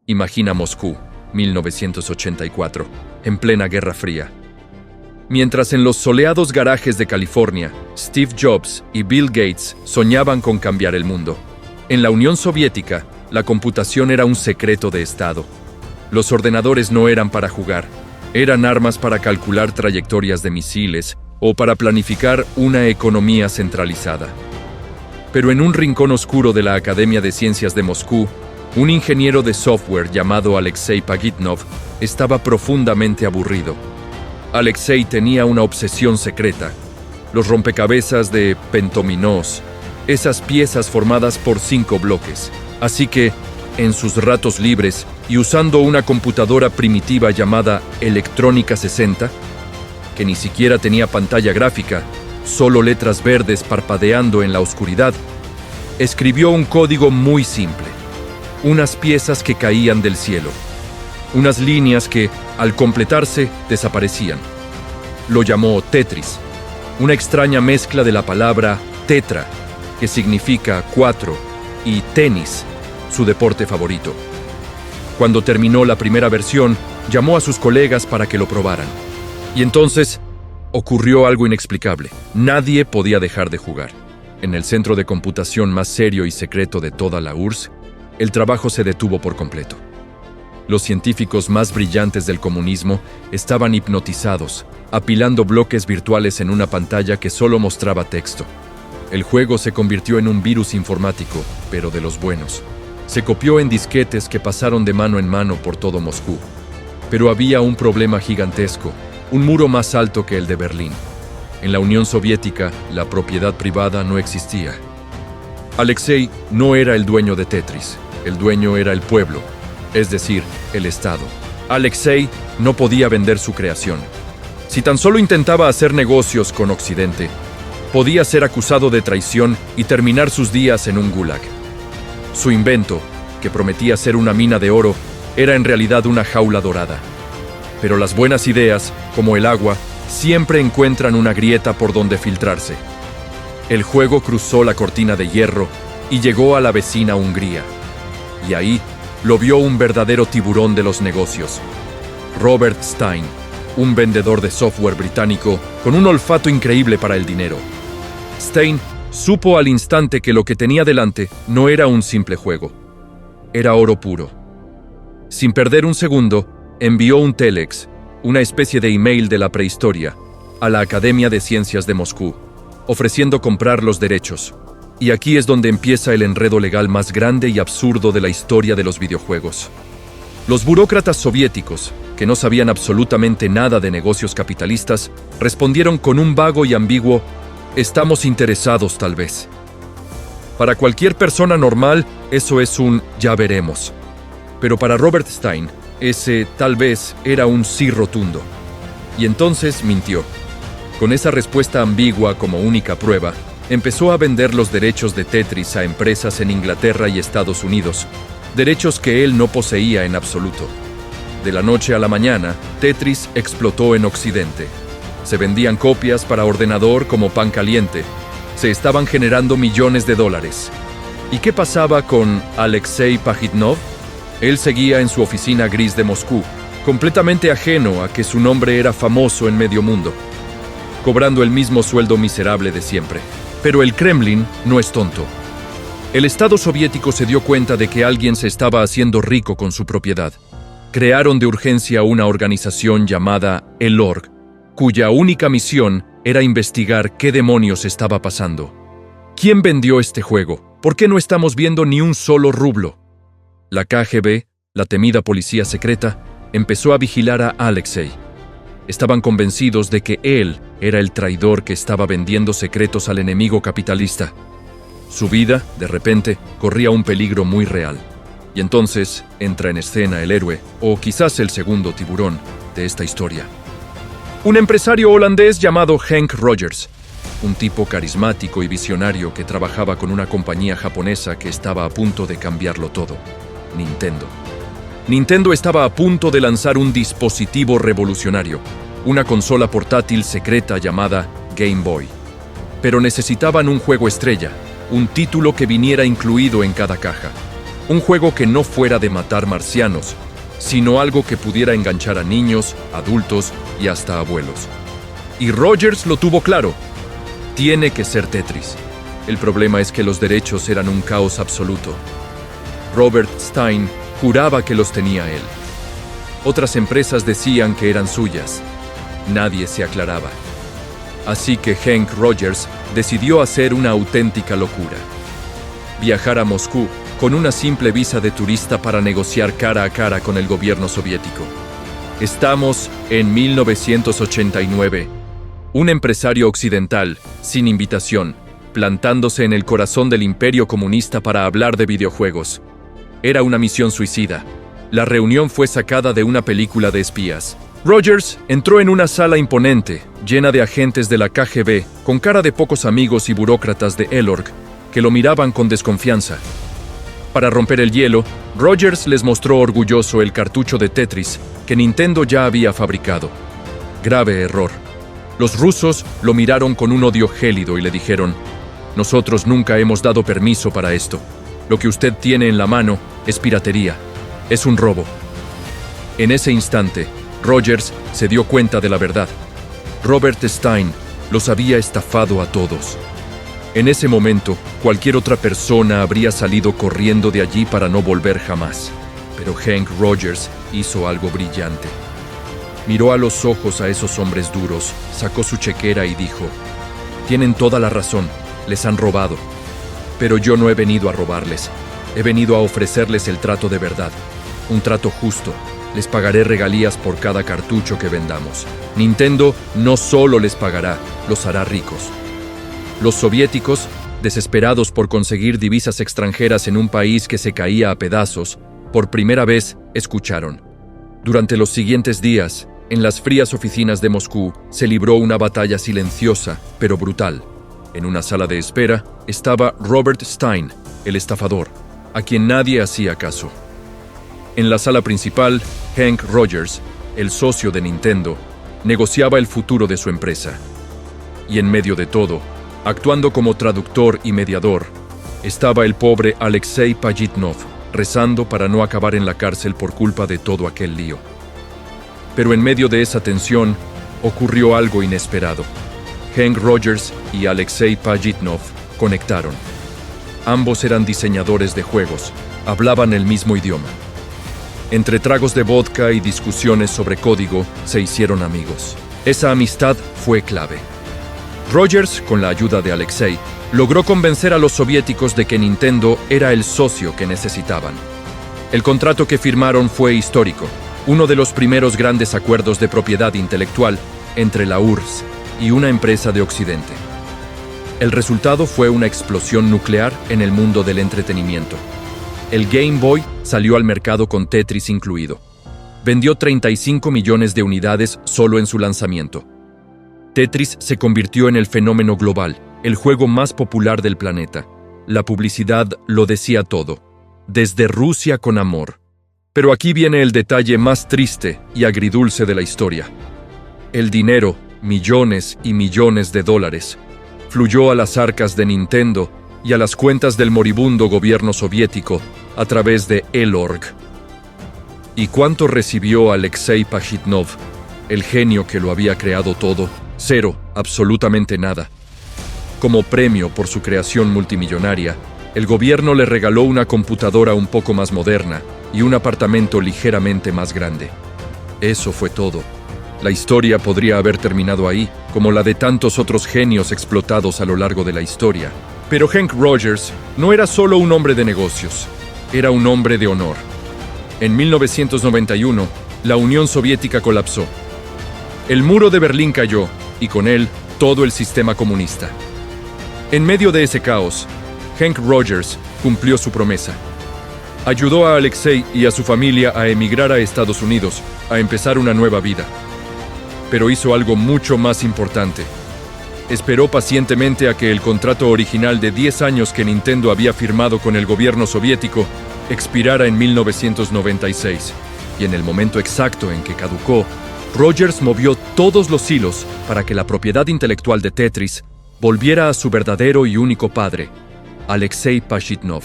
Imagina Moscú, 1984, en plena Guerra Fría. Mientras en los soleados garajes de California, Steve Jobs y Bill Gates soñaban con cambiar el mundo. En la Unión Soviética, la computación era un secreto de Estado. Los ordenadores no eran para jugar, eran armas para calcular trayectorias de misiles o para planificar una economía centralizada. Pero en un rincón oscuro de la Academia de Ciencias de Moscú, un ingeniero de software llamado Alexei Pagitnov estaba profundamente aburrido. Alexei tenía una obsesión secreta: los rompecabezas de Pentominos, esas piezas formadas por 5 bloques. Así que, en sus ratos libres y usando una computadora primitiva llamada Electrónica 60, que ni siquiera tenía pantalla gráfica, solo letras verdes parpadeando en la oscuridad, escribió un código muy simple. Unas piezas que caían del cielo. Unas líneas que, al completarse, desaparecían. Lo llamó Tetris, una extraña mezcla de la palabra tetra, que significa 4, y tenis, su deporte favorito. Cuando terminó la primera versión, llamó a sus colegas para que lo probaran. Y entonces, ocurrió algo inexplicable. Nadie podía dejar de jugar. En el centro de computación más serio y secreto de toda la URSS, el trabajo se detuvo por completo. Los científicos más brillantes del comunismo estaban hipnotizados, apilando bloques virtuales en una pantalla que solo mostraba texto. El juego se convirtió en un virus informático, pero de los buenos. Se copió en disquetes que pasaron de mano en mano por todo Moscú. Pero había un problema gigantesco, un muro más alto que el de Berlín. En la Unión Soviética, la propiedad privada no existía. Alexei no era el dueño de Tetris, el dueño era el pueblo, es decir, el Estado. Alexei no podía vender su creación. Si tan solo intentaba hacer negocios con Occidente, podía ser acusado de traición y terminar sus días en un gulag. Su invento, que prometía ser una mina de oro, era en realidad una jaula dorada. Pero las buenas ideas, como el agua, siempre encuentran una grieta por donde filtrarse. El juego cruzó la cortina de hierro y llegó a la vecina Hungría. Y ahí lo vio un verdadero tiburón de los negocios, Robert Stein, un vendedor de software británico con un olfato increíble para el dinero. Stein supo al instante que lo que tenía delante no era un simple juego, era oro puro. Sin perder un segundo, envió un telex, una especie de email de la prehistoria, a la Academia de Ciencias de Moscú, ofreciendo comprar los derechos. Y aquí es donde empieza el enredo legal más grande y absurdo de la historia de los videojuegos. Los burócratas soviéticos, que no sabían absolutamente nada de negocios capitalistas, respondieron con un vago y ambiguo «estamos interesados tal vez». Para cualquier persona normal, eso es un «ya veremos». Pero para Robert Stein, ese tal vez era un sí rotundo. Y entonces mintió. Con esa respuesta ambigua como única prueba, empezó a vender los derechos de Tetris a empresas en Inglaterra y Estados Unidos, derechos que él no poseía en absoluto. De la noche a la mañana, Tetris explotó en Occidente. Se vendían copias para ordenador como pan caliente. Se estaban generando millones de dólares. ¿Y qué pasaba con Alexei Pagitnov? Él seguía en su oficina gris de Moscú, completamente ajeno a que su nombre era famoso en medio mundo, cobrando el mismo sueldo miserable de siempre. Pero el Kremlin no es tonto. El Estado soviético se dio cuenta de que alguien se estaba haciendo rico con su propiedad. Crearon de urgencia una organización llamada el Org, cuya única misión era investigar qué demonios estaba pasando. ¿Quién vendió este juego? ¿Por qué no estamos viendo ni un solo rublo? La KGB, la temida policía secreta, empezó a vigilar a Alexei. Estaban convencidos de que él era el traidor que estaba vendiendo secretos al enemigo capitalista. Su vida, de repente, corría un peligro muy real. Y entonces entra en escena el héroe, o quizás el segundo tiburón, de esta historia. Un empresario holandés llamado Henk Rogers, un tipo carismático y visionario que trabajaba con una compañía japonesa que estaba a punto de cambiarlo todo, Nintendo. Nintendo estaba a punto de lanzar un dispositivo revolucionario, una consola portátil secreta llamada Game Boy. Pero necesitaban un juego estrella, un título que viniera incluido en cada caja. Un juego que no fuera de matar marcianos, sino algo que pudiera enganchar a niños, adultos y hasta abuelos. Y Rogers lo tuvo claro. Tiene que ser Tetris. El problema es que los derechos eran un caos absoluto. Robert Stein juraba que los tenía él. Otras empresas decían que eran suyas. Nadie se aclaraba. Así que Hank Rogers decidió hacer una auténtica locura. Viajar a Moscú con una simple visa de turista para negociar cara a cara con el gobierno soviético. Estamos en 1989. Un empresario occidental, sin invitación, plantándose en el corazón del imperio comunista para hablar de videojuegos. Era una misión suicida. La reunión fue sacada de una película de espías. Rogers entró en una sala imponente, llena de agentes de la KGB, con cara de pocos amigos y burócratas de Elorg, que lo miraban con desconfianza. Para romper el hielo, Rogers les mostró orgulloso el cartucho de Tetris que Nintendo ya había fabricado. Grave error. Los rusos lo miraron con un odio gélido y le dijeron: «Nosotros nunca hemos dado permiso para esto. Lo que usted tiene en la mano es piratería. Es un robo». En ese instante, Rogers se dio cuenta de la verdad. Robert Stein los había estafado a todos. En ese momento, cualquier otra persona habría salido corriendo de allí para no volver jamás. Pero Hank Rogers hizo algo brillante. Miró a los ojos a esos hombres duros, sacó su chequera y dijo: «Tienen toda la razón, les han robado. Pero yo no he venido a robarles. He venido a ofrecerles el trato de verdad, un trato justo. Les pagaré regalías por cada cartucho que vendamos. Nintendo no solo les pagará, los hará ricos». Los soviéticos, desesperados por conseguir divisas extranjeras en un país que se caía a pedazos, por primera vez escucharon. Durante los siguientes días, en las frías oficinas de Moscú, se libró una batalla silenciosa, pero brutal. En una sala de espera estaba Robert Stein, el estafador, a quien nadie hacía caso. En la sala principal, Hank Rogers, el socio de Nintendo, negociaba el futuro de su empresa. Y en medio de todo, actuando como traductor y mediador, estaba el pobre Alexei Pajitnov, rezando para no acabar en la cárcel por culpa de todo aquel lío. Pero en medio de esa tensión, ocurrió algo inesperado. Hank Rogers y Alexei Pajitnov conectaron. Ambos eran diseñadores de juegos, hablaban el mismo idioma. Entre tragos de vodka y discusiones sobre código, se hicieron amigos. Esa amistad fue clave. Rogers, con la ayuda de Alexei, logró convencer a los soviéticos de que Nintendo era el socio que necesitaban. El contrato que firmaron fue histórico, uno de los primeros grandes acuerdos de propiedad intelectual entre la URSS y una empresa de Occidente. El resultado fue una explosión nuclear en el mundo del entretenimiento. El Game Boy salió al mercado con Tetris incluido. Vendió 35 millones de unidades solo en su lanzamiento. Tetris se convirtió en el fenómeno global, el juego más popular del planeta. La publicidad lo decía todo. Desde Rusia con amor. Pero aquí viene el detalle más triste y agridulce de la historia. El dinero, millones y millones de dólares, fluyó a las arcas de Nintendo y a las cuentas del moribundo gobierno soviético a través de Elorg. ¿Y cuánto recibió Alexei Pajitnov, el genio que lo había creado todo? Cero, absolutamente nada. Como premio por su creación multimillonaria, el gobierno le regaló una computadora un poco más moderna y un apartamento ligeramente más grande. Eso fue todo. La historia podría haber terminado ahí, como la de tantos otros genios explotados a lo largo de la historia. Pero Hank Rogers no era solo un hombre de negocios, era un hombre de honor. En 1991, la Unión Soviética colapsó. El muro de Berlín cayó, y con él, todo el sistema comunista. En medio de ese caos, Hank Rogers cumplió su promesa. Ayudó a Alexei y a su familia a emigrar a Estados Unidos, a empezar una nueva vida. Pero hizo algo mucho más importante. Esperó pacientemente a que el contrato original de 10 años que Nintendo había firmado con el gobierno soviético expirara en 1996, y en el momento exacto en que caducó, Rogers movió todos los hilos para que la propiedad intelectual de Tetris volviera a su verdadero y único padre, Alexei Pajitnov.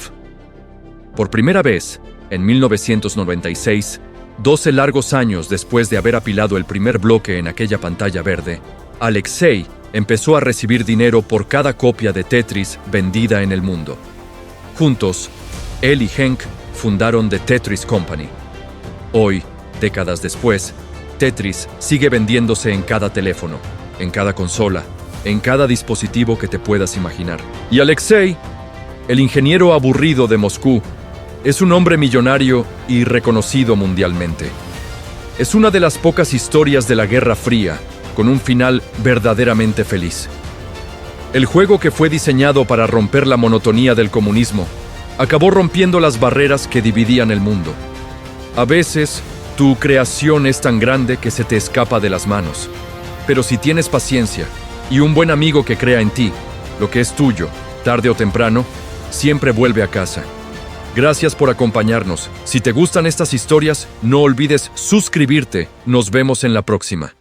Por primera vez, en 1996, 12 largos años después de haber apilado el primer bloque en aquella pantalla verde, Alexei empezó a recibir dinero por cada copia de Tetris vendida en el mundo. Juntos, él y Henk fundaron The Tetris Company. Hoy, décadas después, Tetris sigue vendiéndose en cada teléfono, en cada consola, en cada dispositivo que te puedas imaginar. Y Alexei, el ingeniero aburrido de Moscú, es un hombre millonario y reconocido mundialmente. Es una de las pocas historias de la Guerra Fría con un final verdaderamente feliz. El juego que fue diseñado para romper la monotonía del comunismo acabó rompiendo las barreras que dividían el mundo. A veces, tu creación es tan grande que se te escapa de las manos. Pero si tienes paciencia y un buen amigo que crea en ti, lo que es tuyo, tarde o temprano, siempre vuelve a casa. Gracias por acompañarnos. Si te gustan estas historias, no olvides suscribirte. Nos vemos en la próxima.